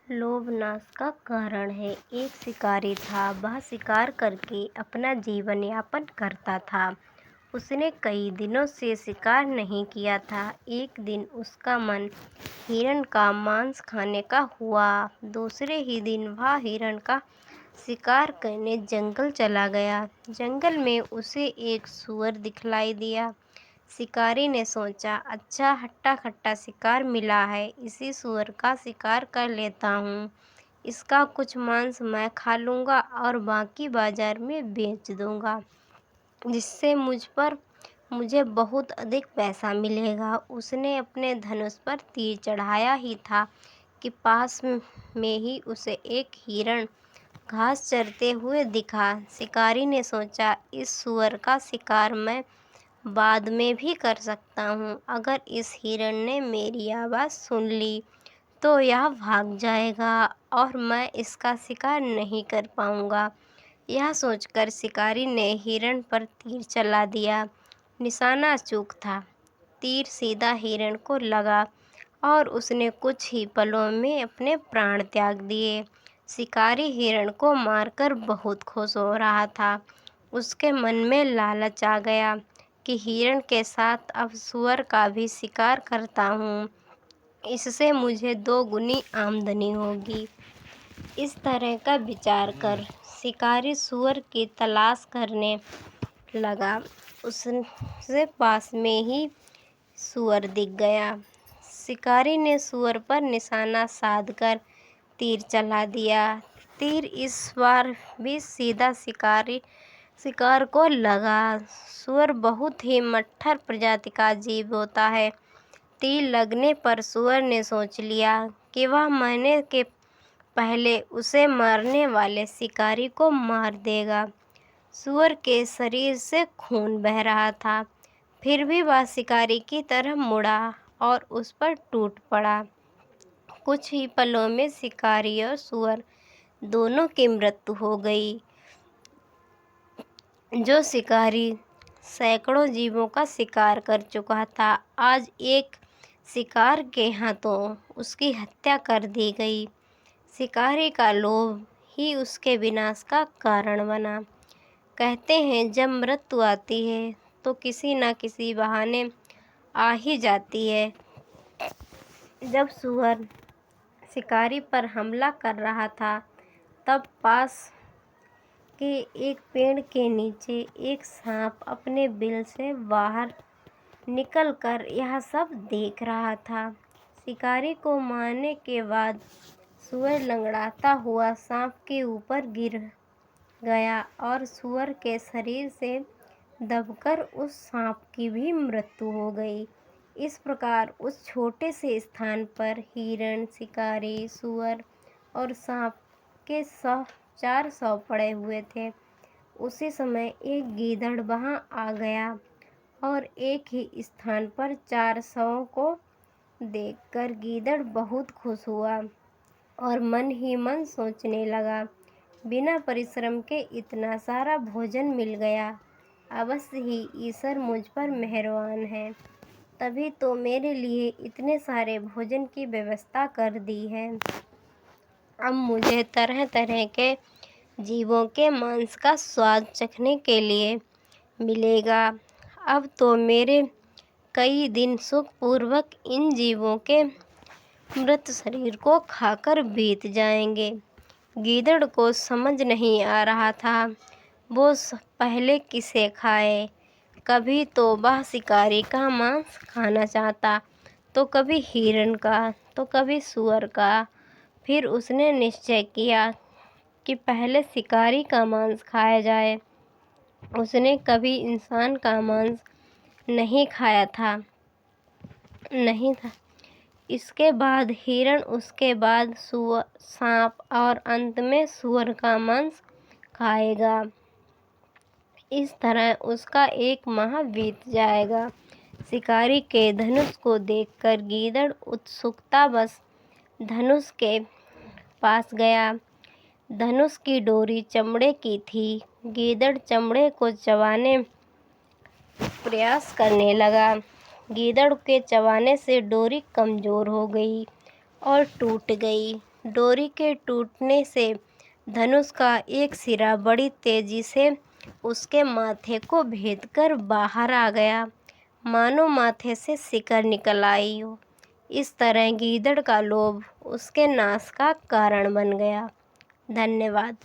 लोभ नाश का कारण है। एक शिकारी था। वह शिकार करके अपना जीवन यापन करता था। उसने कई दिनों से शिकार नहीं किया था। एक दिन उसका मन हिरण का मांस खाने का हुआ। दूसरे ही दिन वह हिरण का शिकार करने जंगल चला गया। जंगल में उसे एक सूअर दिखलाई दिया। शिकारी ने सोचा, अच्छा हट्टा खट्टा शिकार मिला है, इसी सूअर का शिकार कर लेता हूँ। इसका कुछ मांस मैं खा लूँगा और बाकी बाजार में बेच दूँगा, जिससे मुझे बहुत अधिक पैसा मिलेगा। उसने अपने धनुष पर तीर चढ़ाया ही था कि पास में ही उसे एक हिरण घास चरते हुए दिखा। शिकारी ने सोचा, इस सूअर का शिकार मैं बाद में भी कर सकता हूँ। अगर इस हिरण ने मेरी आवाज़ सुन ली तो यह भाग जाएगा और मैं इसका शिकार नहीं कर पाऊँगा। यह सोचकर शिकारी ने हिरण पर तीर चला दिया। निशाना चूक था। तीर सीधा हिरण को लगा और उसने कुछ ही पलों में अपने प्राण त्याग दिए। शिकारी हिरण को मारकर बहुत खुश हो रहा था। उसके मन में लालच आ गया कि हिरण के साथ अब सूअर का भी शिकार करता हूँ, इससे मुझे 2 गुनी आमदनी होगी। इस तरह का विचार कर शिकारी सूअर की तलाश करने लगा। उससे पास में ही सूअर दिख गया। शिकारी ने सूअर पर निशाना साधकर तीर चला दिया। तीर इस बार भी सीधा शिकार को लगा। सूअर बहुत ही मट्ठर प्रजाति का जीव होता है। तीर लगने पर सूअर ने सोच लिया कि वह मरने के पहले उसे मारने वाले शिकारी को मार देगा। सूअर के शरीर से खून बह रहा था, फिर भी वह शिकारी की तरफ मुड़ा और उस पर टूट पड़ा। कुछ ही पलों में शिकारी और सूअर दोनों की मृत्यु हो गई। जो शिकारी सैकड़ों जीवों का शिकार कर चुका था, आज एक शिकार के हाथों उसकी हत्या कर दी गई। शिकारी का लोभ ही उसके विनाश का कारण बना। कहते हैं, जब मृत्यु आती है तो किसी न किसी बहाने आ ही जाती है। जब सूअर शिकारी पर हमला कर रहा था, तब पास के एक पेड़ के नीचे एक सांप अपने बिल से बाहर निकलकर यह सब देख रहा था। शिकारी को मारने के बाद सूअर लंगड़ाता हुआ सांप के ऊपर गिर गया और सूअर के शरीर से दबकर उस सांप की भी मृत्यु हो गई। इस प्रकार उस छोटे से स्थान पर हिरण, शिकारी, सूअर और सांप के 400 पड़े हुए थे। उसी समय एक गीदड़ वहां आ गया और एक ही स्थान पर 400 को देखकर गीदड़ बहुत खुश हुआ और मन ही मन सोचने लगा, बिना परिश्रम के इतना सारा भोजन मिल गया। अवश्य ही ईश्वर मुझ पर मेहरबान है, तभी तो मेरे लिए इतने सारे भोजन की व्यवस्था कर दी है। अब मुझे तरह तरह के जीवों के मांस का स्वाद चखने के लिए मिलेगा। अब तो मेरे कई दिन सुखपूर्वक इन जीवों के मृत शरीर को खाकर बीत जाएंगे। गीदड़ को समझ नहीं आ रहा था वो पहले किसे खाए। कभी तो वह शिकारी का मांस खाना चाहता, तो कभी हिरण का, तो कभी सूअर का। फिर उसने निश्चय किया कि पहले शिकारी का मांस खाया जाए। उसने कभी इंसान का मांस नहीं खाया था, नहीं था। इसके बाद हिरण, उसके बाद सांप और अंत में सूअर का मांस खाएगा। इस तरह उसका 1 माह बीत जाएगा। शिकारी के धनुष को देखकर गीदड़ उत्सुकतावश धनुष के पास गया। धनुष की डोरी चमड़े की थी। गीदड़ चमड़े को चबाने प्रयास करने लगा। गीदड़ के चबाने से डोरी कमजोर हो गई और टूट गई। डोरी के टूटने से धनुष का एक सिरा बड़ी तेजी से उसके माथे को भेदकर बाहर आ गया, मानो माथे से शिकर निकल आई हो। इस तरह गीदड़ का लोभ उसके नाश का कारण बन गया। धन्यवाद।